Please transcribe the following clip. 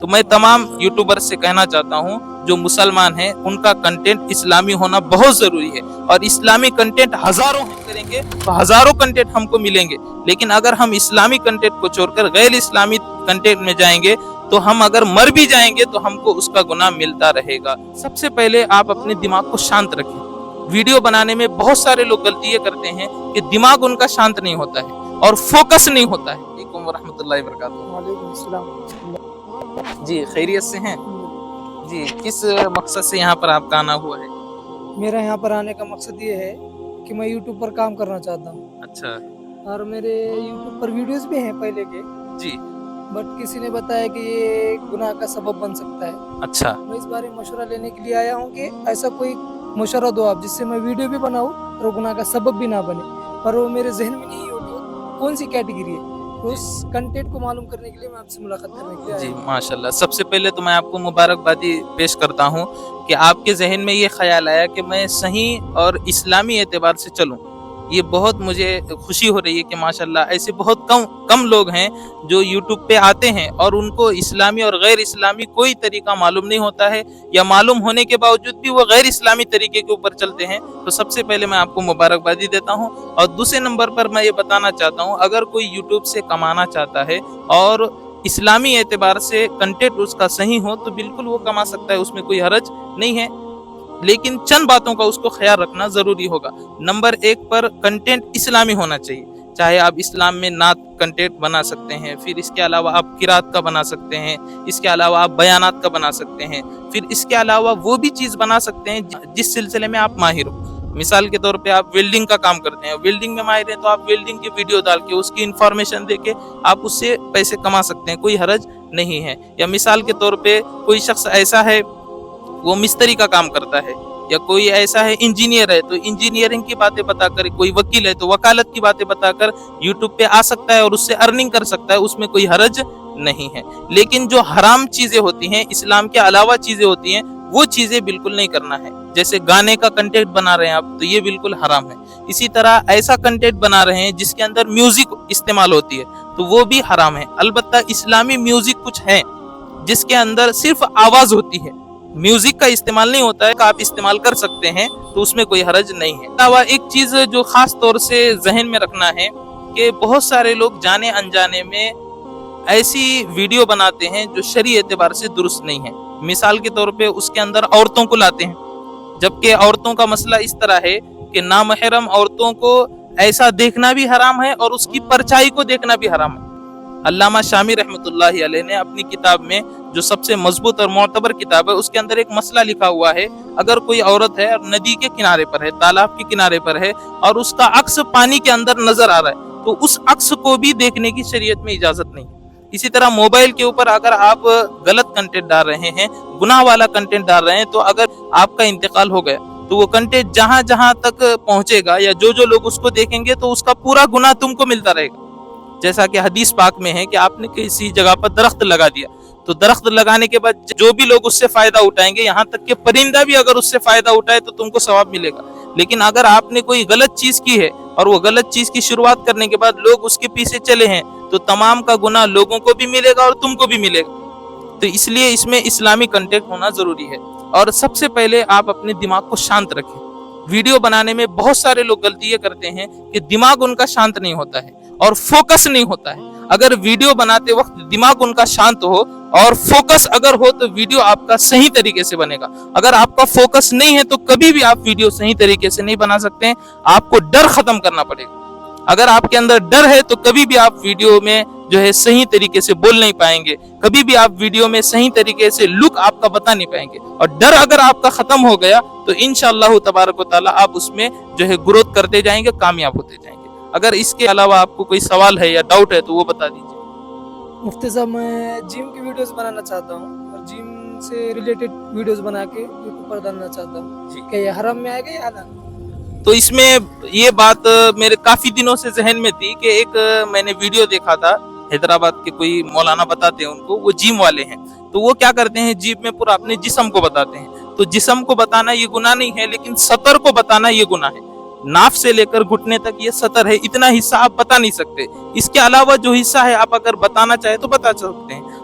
تو میں تمام یوٹیوبر سے کہنا چاہتا ہوں جو مسلمان ہیں ان کا کنٹینٹ اسلامی ہونا بہت ضروری ہے، اور اسلامی کنٹینٹ ہزاروں ہم کریں گے تو ہزاروں کنٹینٹ ہم کو ملیں گے، لیکن اگر ہم اسلامی کنٹینٹ کو چھوڑ کر غیر اسلامی کنٹینٹ میں جائیں گے تو ہم اگر مر بھی جائیں گے تو ہم کو اس کا گناہ ملتا رہے گا۔ سب سے پہلے آپ اپنے دماغ کو شانت رکھیں۔ ویڈیو بنانے میں بہت سارے لوگ غلطی یہ کرتے ہیں کہ دماغ ان کا شانت نہیں ہوتا ہے اور فوکس نہیں ہوتا ہے۔ وعلیکم ورحمۃ اللہ وبرکاتہ۔ وعلیکم السلام۔ جی خیریت سے ہیں؟ جی کس مقصد سے یہاں پر آپ کا آنا ہوا ہے؟ میرا یہاں پر آنے کا مقصد یہ ہے کہ میں یوٹیوب پر کام کرنا چاہتا ہوں، اچھا اور میرے یوٹیوب پر ویڈیوز بھی ہیں پہلے کے، جی بٹ کسی نے بتایا کہ یہ گناہ کا سبب بن سکتا ہے۔ اچھا میں اس بارے میں مشورہ لینے کے لیے آیا ہوں کہ ایسا کوئی مشورہ دو آپ جس سے میں ویڈیو بھی بناؤں اور وہ گناہ کا سبب بھی نہ بنے، پر وہ میرے ذہن میں نہیں ہوتی کون سی کیٹیگری ہے، تو اس کنٹینٹ کو معلوم کرنے کے لیے میں آپ سے ملاقات کرنے کے لیے آیا جی ہوں۔ ماشاءاللہ۔ سب سے پہلے تو میں آپ کو مبارکبادی پیش کرتا ہوں کہ آپ کے ذہن میں یہ خیال آیا کہ میں صحیح اور اسلامی اعتبار سے چلوں، یہ بہت مجھے خوشی ہو رہی ہے کہ ماشاءاللہ ایسے بہت کم لوگ ہیں جو یوٹیوب پہ آتے ہیں اور ان کو اسلامی اور غیر اسلامی کوئی طریقہ معلوم نہیں ہوتا ہے، یا معلوم ہونے کے باوجود بھی وہ غیر اسلامی طریقے کے اوپر چلتے ہیں۔ تو سب سے پہلے میں آپ کو مبارکبادی دیتا ہوں، اور دوسرے نمبر پر میں یہ بتانا چاہتا ہوں اگر کوئی یوٹیوب سے کمانا چاہتا ہے اور اسلامی اعتبار سے کنٹینٹ اس کا صحیح ہو تو بالکل وہ کما سکتا ہے، اس میں کوئی حرج نہیں ہے، لیکن چند باتوں کا اس کو خیال رکھنا ضروری ہوگا۔ نمبر 1 پر کنٹینٹ اسلامی ہونا چاہیے، چاہے آپ اسلام میں نعت کنٹینٹ بنا سکتے ہیں، پھر اس کے علاوہ آپ قرات کا بنا سکتے ہیں، اس کے علاوہ آپ بیانات کا بنا سکتے ہیں، پھر اس کے علاوہ وہ بھی چیز بنا سکتے ہیں جس سلسلے میں آپ ماہر ہو۔ مثال کے طور پہ آپ ویلڈنگ کا کام کرتے ہیں، ویلڈنگ میں ماہر ہیں تو آپ ویلڈنگ کی ویڈیو ڈال کے اس کی انفارمیشن دے کے آپ اس سے پیسے کما سکتے ہیں، کوئی حرج نہیں ہے۔ یا مثال کے طور پہ کوئی شخص ایسا ہے وہ مستری کا کام کرتا ہے، یا کوئی ایسا ہے انجینئر ہے تو انجینئرنگ کی باتیں بتا کر، کوئی وکیل ہے تو وکالت کی باتیں بتا کر یوٹیوب پہ آ سکتا ہے اور اس سے ارننگ کر سکتا ہے، اس میں کوئی حرج نہیں ہے۔ لیکن جو حرام چیزیں ہوتی ہیں، اسلام کے علاوہ چیزیں ہوتی ہیں، وہ چیزیں بالکل نہیں کرنا ہے۔ جیسے گانے کا کنٹینٹ بنا رہے ہیں آپ تو یہ بالکل حرام ہے۔ اسی طرح ایسا کنٹینٹ بنا رہے ہیں جس کے اندر میوزک استعمال ہوتی ہے تو وہ بھی حرام ہے۔ البتہ اسلامی میوزک کچھ ہے جس کے اندر صرف آواز ہوتی ہے، میوزک کا استعمال نہیں ہوتا ہے، کہ آپ استعمال کر سکتے ہیں تو اس میں کوئی حرج نہیں ہے۔ علاوہ ایک چیز جو خاص طور سے ذہن میں رکھنا ہے کہ بہت سارے لوگ جانے انجانے میں ایسی ویڈیو بناتے ہیں جو شرعی اعتبار سے درست نہیں ہے۔ مثال کے طور پہ اس کے اندر عورتوں کو لاتے ہیں، جبکہ عورتوں کا مسئلہ اس طرح ہے کہ نامحرم عورتوں کو ایسا دیکھنا بھی حرام ہے اور اس کی پرچائی کو دیکھنا بھی حرام ہے۔ علامہ شامی رحمۃ اللہ علیہ نے اپنی کتاب میں جو سب سے مضبوط اور معتبر کتاب ہے اس کے اندر ایک مسئلہ لکھا ہوا ہے، اگر کوئی عورت ہے اور ندی کے کنارے پر ہے، تالاب کے کنارے پر ہے اور اس کا عکس پانی کے اندر نظر آ رہا ہے تو اس عکس کو بھی دیکھنے کی شریعت میں اجازت نہیں۔ اسی طرح موبائل کے اوپر اگر آپ غلط کنٹینٹ ڈال رہے ہیں، گناہ والا کنٹینٹ ڈال رہے ہیں، تو اگر آپ کا انتقال ہو گیا تو وہ کنٹینٹ جہاں جہاں تک پہنچے گا یا جو لوگ اس کو دیکھیں گے تو اس کا پورا گناہ تم کو ملتا رہے گا۔ جیسا کہ حدیث پاک میں ہے کہ آپ نے کسی جگہ پر درخت لگا دیا تو درخت لگانے کے بعد جو بھی لوگ اس سے فائدہ اٹھائیں گے، یہاں تک کہ پرندہ بھی اگر اس سے فائدہ اٹھائے تو تم کو ثواب ملے گا۔ لیکن اگر آپ نے کوئی غلط چیز کی ہے اور وہ غلط چیز کی شروعات کرنے کے بعد لوگ اس کے پیچھے چلے ہیں تو تمام کا گناہ لوگوں کو بھی ملے گا اور تم کو بھی ملے گا۔ تو اس لیے اس میں اسلامی کنٹینٹ ہونا ضروری ہے۔ اور سب سے پہلے آپ اپنے دماغ کو شانت رکھیں۔ ویڈیو بنانے میں بہت سارے لوگ غلطی یہ کرتے ہیں کہ دماغ ان کا شانت نہیں ہوتا ہے اور فوکس نہیں ہوتا ہے۔ اگر ویڈیو بناتے وقت دماغ ان کا شانت ہو اور فوکس اگر ہو تو ویڈیو آپ کا صحیح طریقے سے بنے گا۔ اگر آپ کا فوکس نہیں ہے تو کبھی بھی آپ ویڈیو صحیح طریقے سے نہیں بنا سکتے ہیں، آپ کو ڈر ختم کرنا پڑے گا۔ اگر آپ کے اندر ڈر ہے تو کبھی بھی آپ ویڈیو میں جو ہے صحیح طریقے سے بول نہیں پائیں گے، کبھی بھی آپ ویڈیو میں صحیح طریقے سے لک آپ کا بتا نہیں پائیں گے۔ اور ڈر اگر آپ کا ختم ہو گیا تو انشاءاللہ تبارک و تعالی آپ اس میں جو ہے گروتھ کرتے جائیں گے، کامیاب ہوتے جائیں گے۔ اگر اس کے علاوہ آپ کو کوئی سوال ہے یا ڈاؤٹ ہے تو وہ بتا دیجیے۔ مفتی صاحب، میں جم کی ویڈیوز بنانا چاہتا ہوں اور جم سے ریلیٹڈ ویڈیوز بنا کے یوٹیوب پر ڈالنا چاہتا ہوں، کہ یہ حرام میں آئے گا یا حلال؟ تو اس میں یہ بات میرے کافی دنوں سے ذہن میں تھی کہ ایک میں نے ویڈیو دیکھا تھا، حیدرآباد کے کوئی مولانا بتاتے ہیں ان کو، وہ جم والے ہیں، تو وہ کیا کرتے ہیں جم میں پورا اپنے جسم کو بتاتے ہیں۔ تو جسم کو بتانا یہ گناہ نہیں ہے، لیکن سطر کو بتانا یہ گناہ ہے۔ ناف سے لے کر گھٹنے تک یہ سطر ہے، اتنا حصہ آپ بتا نہیں سکتے۔ اس کے علاوہ جو حصہ ہے آپ اگر بتانا چاہے تو بتا سکتے ہیں۔